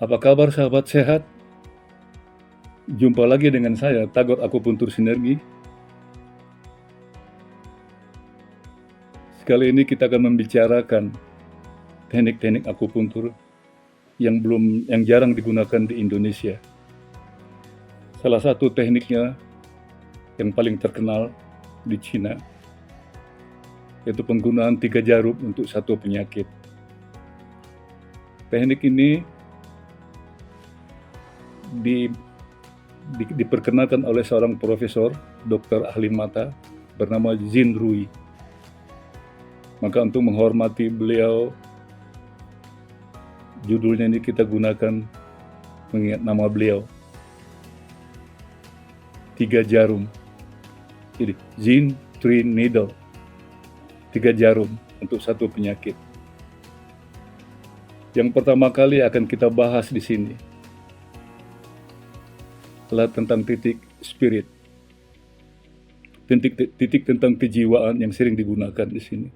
Apa kabar sahabat sehat? Jumpa lagi dengan saya, Tagor Akupuntur Sinergi. Sekali ini kita akan membicarakan teknik-teknik akupuntur yang jarang digunakan di Indonesia. Salah satu tekniknya yang paling terkenal di Cina, yaitu penggunaan 3 jarum untuk satu penyakit. Teknik ini diperkenalkan oleh seorang profesor, dokter ahli mata bernama Jin Rui. Maka untuk menghormati beliau, judulnya ini kita gunakan mengingat nama beliau. 3 jarum. Jadi Jin Three Needle. 3 jarum untuk satu penyakit. Yang pertama kali akan kita bahas di sini adalah tentang titik spirit. Titik tentang kejiwaan yang sering digunakan di sini.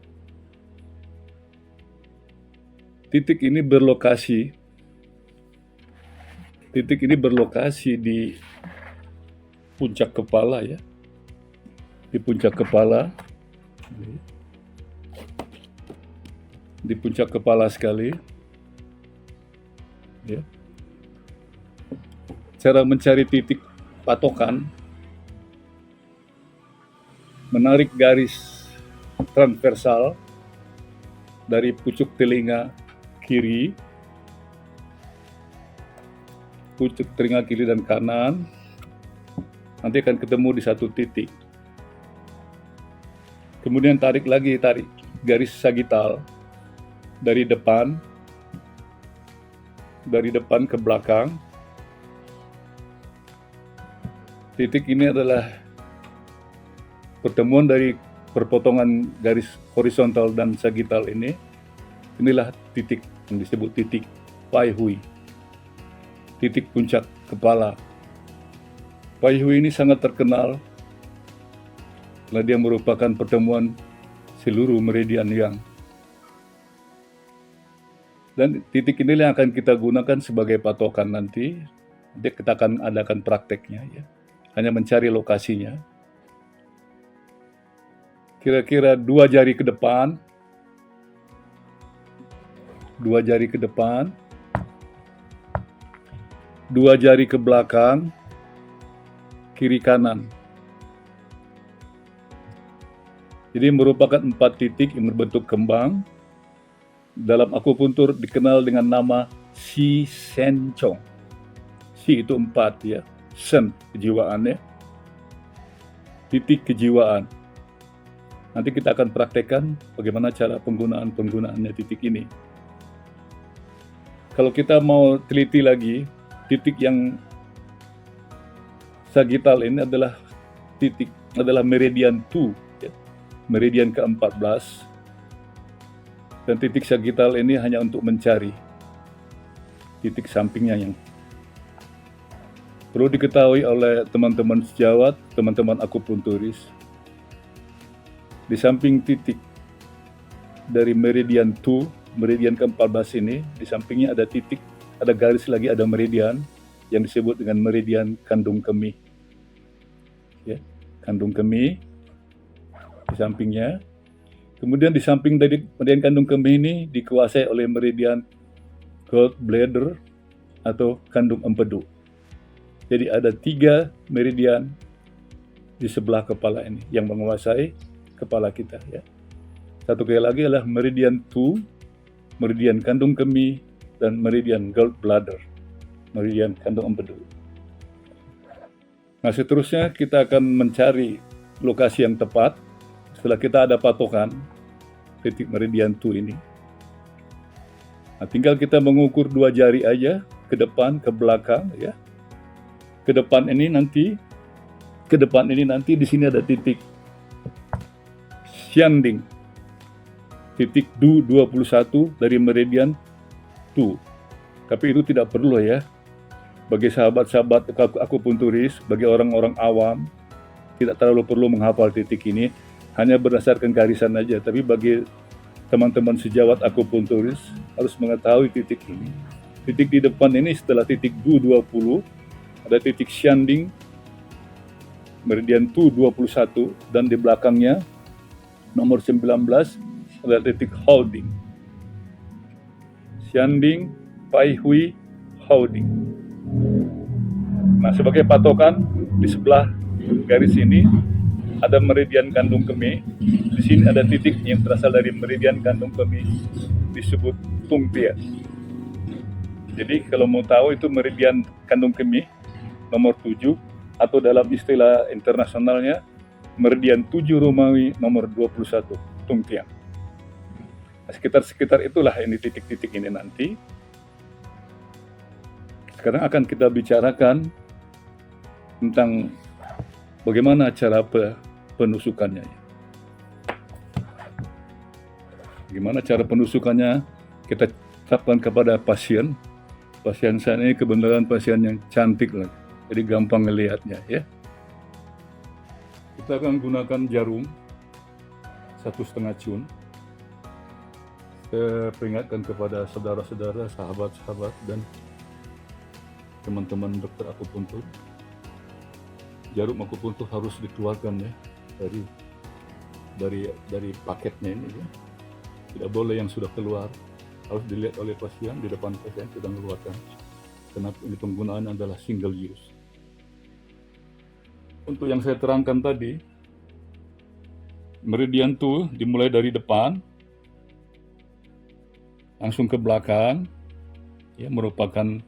Titik ini berlokasi di puncak kepala ya. Di puncak kepala. Di puncak kepala sekali. Ya. Cara mencari titik patokan, menarik garis transversal dari pucuk telinga kiri, pucuk telinga kiri dan kanan, nanti akan ketemu di satu titik. Kemudian tarik garis sagital dari depan ke belakang. Titik ini adalah pertemuan dari perpotongan garis horizontal dan sagital ini. Inilah titik yang disebut titik Pai Hui, titik puncak kepala. Pai Hui ini sangat terkenal karena dia merupakan pertemuan seluruh meridian yang. Dan titik inilah yang akan kita gunakan sebagai patokan nanti. Kita akan adakan prakteknya ya. Hanya mencari lokasinya. Kira-kira 2 jari ke depan, 2 jari ke depan, 2 jari ke belakang, kiri kanan. Jadi merupakan 4 titik yang berbentuk kembang. Dalam akupuntur dikenal dengan nama Shi Shen Chong. Shi itu 4 ya. Shen, kejiwaannya. Titik kejiwaan. Nanti kita akan praktekkan bagaimana cara penggunaannya titik ini. Kalau kita mau teliti lagi, titik yang sagital ini adalah meridian 2, ya. Meridian ke-14. Dan titik sagital ini hanya untuk mencari titik sampingnya yang perlu diketahui oleh teman-teman sejawat, teman-teman akupunturis. Di samping titik dari meridian 2, meridian ke-14 ini, di sampingnya ada titik, ada garis lagi, ada meridian yang disebut dengan meridian kandung kemih. Ya, kandung kemih di sampingnya. Kemudian di samping dari meridian kandung kemih ini dikuasai oleh meridian gallbladder atau kandung empedu. Jadi ada 3 meridian di sebelah kepala ini yang menguasai kepala kita ya. Satu kali lagi adalah meridian 2, meridian kandung kemih, dan meridian gallbladder, meridian kandung empedu. Nah, seterusnya kita akan mencari lokasi yang tepat setelah kita ada patokan titik meridian 2 ini. Nah, tinggal kita mengukur 2 jari aja ke depan, ke belakang ya. Ke depan ini nanti di sini ada titik Xianding, titik Du 21 dari meridian 2. Tapi itu tidak perlu ya. Bagi sahabat-sahabat akupunturis, bagi orang-orang awam, tidak terlalu perlu menghafal titik ini, hanya berdasarkan garisan aja. Tapi bagi teman-teman sejawat akupunturis harus mengetahui titik ini. Titik di depan ini setelah titik Du 20, ada titik Xianding, meridian Tu 21, dan di belakangnya nomor 19 ada titik Haoding. Xianding, Pai Hui, Haoding. Nah, sebagai patokan di sebelah garis ini ada meridian kandung kemih. Di sini ada titik yang berasal dari meridian kandung kemih disebut Tung Tia. Jadi kalau mau tahu itu meridian kandung kemih nomor 7 atau dalam istilah internasionalnya meridian 7 Romawi nomor 21 Tung Tiang. Nah, sekitar itulah ini titik-titik ini nanti. Sekarang akan kita bicarakan tentang bagaimana cara penusukannya. Gimana cara penusukannya kita tetapkan kepada pasien. Pasien saya ini kebenaran pasien yang cantik lah, jadi gampang ngelihatnya ya. Kita akan gunakan jarum 1,5 cun. Saya peringatkan kepada saudara-saudara, sahabat-sahabat, dan teman-teman dokter akupuntur, jarum akupuntur harus dikeluarkan ya dari paketnya ini ya. Tidak boleh yang sudah keluar, harus dilihat oleh pasien di depan pasien sedang mengeluarkan. Karena ini penggunaannya adalah single use. Untuk yang saya terangkan tadi, meridian Tu dimulai dari depan langsung ke belakang ya, merupakan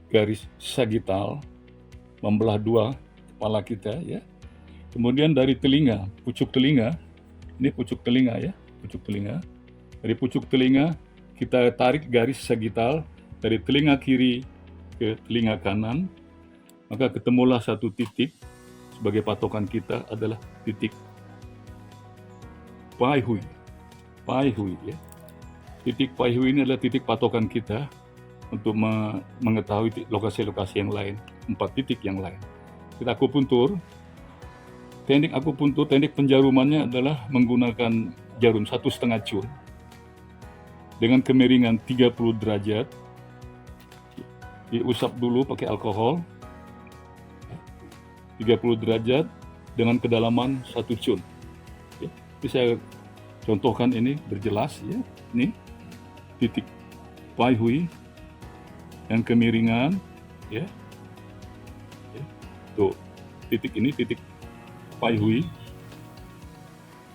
garis sagital membelah dua kepala kita ya. Kemudian dari telinga, pucuk telinga, ini pucuk telinga ya, pucuk telinga. Dari pucuk telinga kita tarik garis sagital dari telinga kiri ke telinga kanan, maka ketemulah satu titik. Sebagai patokan kita adalah titik Pai Hui. Pai Hui ya. Titik Pai Hui ini adalah titik patokan kita untuk mengetahui lokasi-lokasi yang lain, 4 titik yang lain. Kita akupuntur, teknik akupuntur, teknik penjarumannya adalah menggunakan jarum 1,5 cun dengan kemiringan 30 derajat. Diusap dulu pakai alkohol 30 derajat dengan kedalaman 1 cun ya. Ini saya contohkan ini berjelas ya. Ini titik Pai Hui yang kemiringan ya. Tuh, titik ini titik Pai Hui.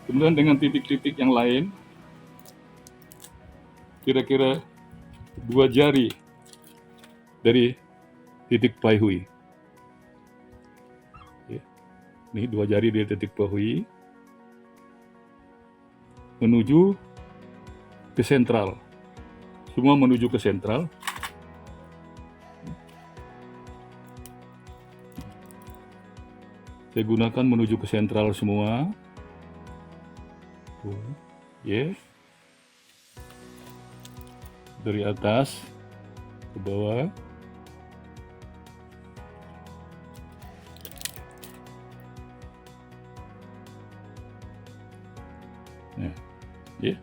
Kemudian dengan titik-titik yang lain kira-kira 2 jari dari titik Pai Hui. Ya. Ini 2 jari dari titik Pai Hui menuju ke sentral. Semua menuju ke sentral. Saya gunakan menuju ke sentral semua. Ya. Dari atas ke bawah. Nah, ya.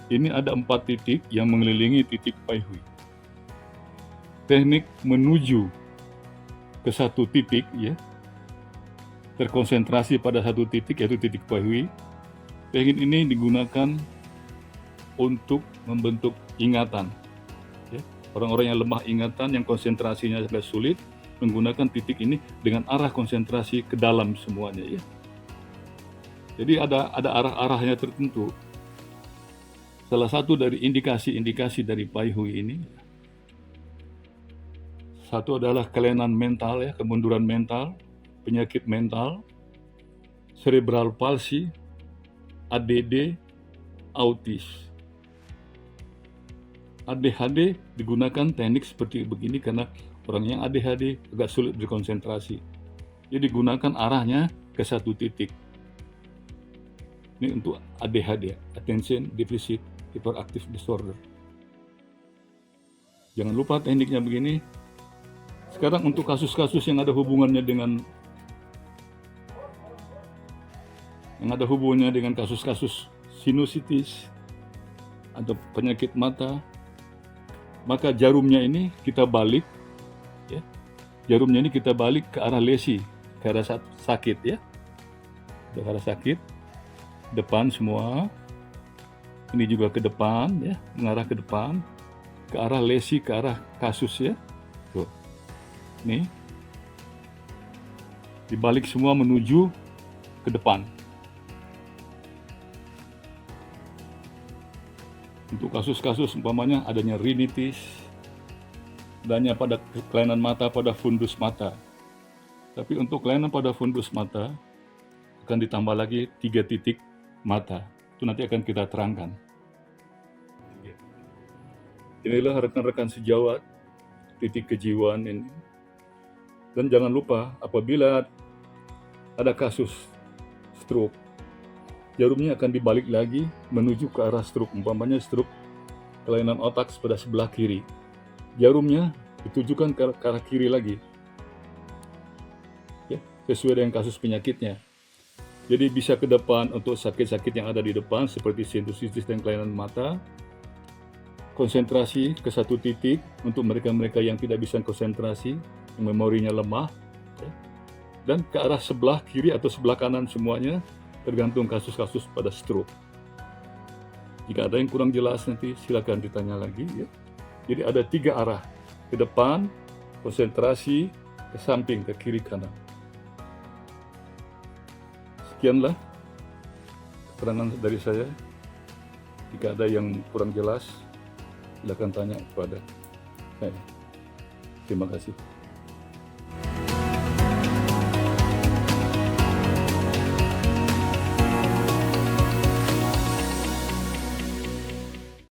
Ini ada 4 titik yang mengelilingi titik Pai Hui. Teknik menuju ke satu titik ya, terkonsentrasi pada satu titik yaitu titik Pai Hui. Teknik ini digunakan untuk membentuk ingatan. Ya. Orang-orang yang lemah ingatan, yang konsentrasinya agak sulit, menggunakan titik ini dengan arah konsentrasi ke dalam semuanya ya. Jadi ada arah-arahnya tertentu. Salah satu dari indikasi-indikasi dari Pai Hui ini, satu adalah kelainan mental ya, kemunduran mental, penyakit mental, cerebral palsy, ADD, autis. ADHD digunakan teknik seperti begini karena orang yang ADHD agak sulit berkonsentrasi. Jadi digunakan arahnya ke satu titik. Ini untuk ADHD, Attention Deficit Hyperactive Disorder. Jangan lupa tekniknya begini. Sekarang untuk kasus-kasus yang ada hubungannya dengan kasus-kasus sinusitis, atau penyakit mata, maka jarumnya ini kita balik, ya. Jarumnya ini kita balik ke arah lesi, ke arah sakit, ya. Ke arah sakit, depan semua. Ini juga ke depan, ya, mengarah ke depan, ke arah lesi, ke arah kasus, ya. Tuh. Nih. Dibalik semua menuju ke depan. Untuk kasus-kasus umpamanya adanya rinitis, adanya pada kelainan mata pada fundus mata. Tapi untuk kelainan pada fundus mata akan ditambah lagi 3 titik mata. Itu nanti akan kita terangkan. Inilah rekan-rekan sejawat titik kejiwaan ini. Dan jangan lupa apabila ada kasus stroke, jarumnya akan dibalik lagi menuju ke arah stroke, umpamanya stroke kelainan otak pada sebelah kiri. Jarumnya ditujukan ke arah kiri lagi, ya, sesuai dengan kasus penyakitnya. Jadi bisa ke depan untuk sakit-sakit yang ada di depan seperti sinusitis dan kelainan mata. Konsentrasi ke satu titik untuk mereka-mereka yang tidak bisa konsentrasi, yang memorinya lemah, ya. Dan ke arah sebelah kiri atau sebelah kanan semuanya, tergantung kasus-kasus pada stroke. Jika ada yang kurang jelas nanti silakan ditanya lagi, ya. Jadi ada 3 arah, ke depan, konsentrasi, ke samping, ke kiri kanan. Sekianlah keterangan dari saya. Jika ada yang kurang jelas, silakan tanya kepada saya. Terima kasih.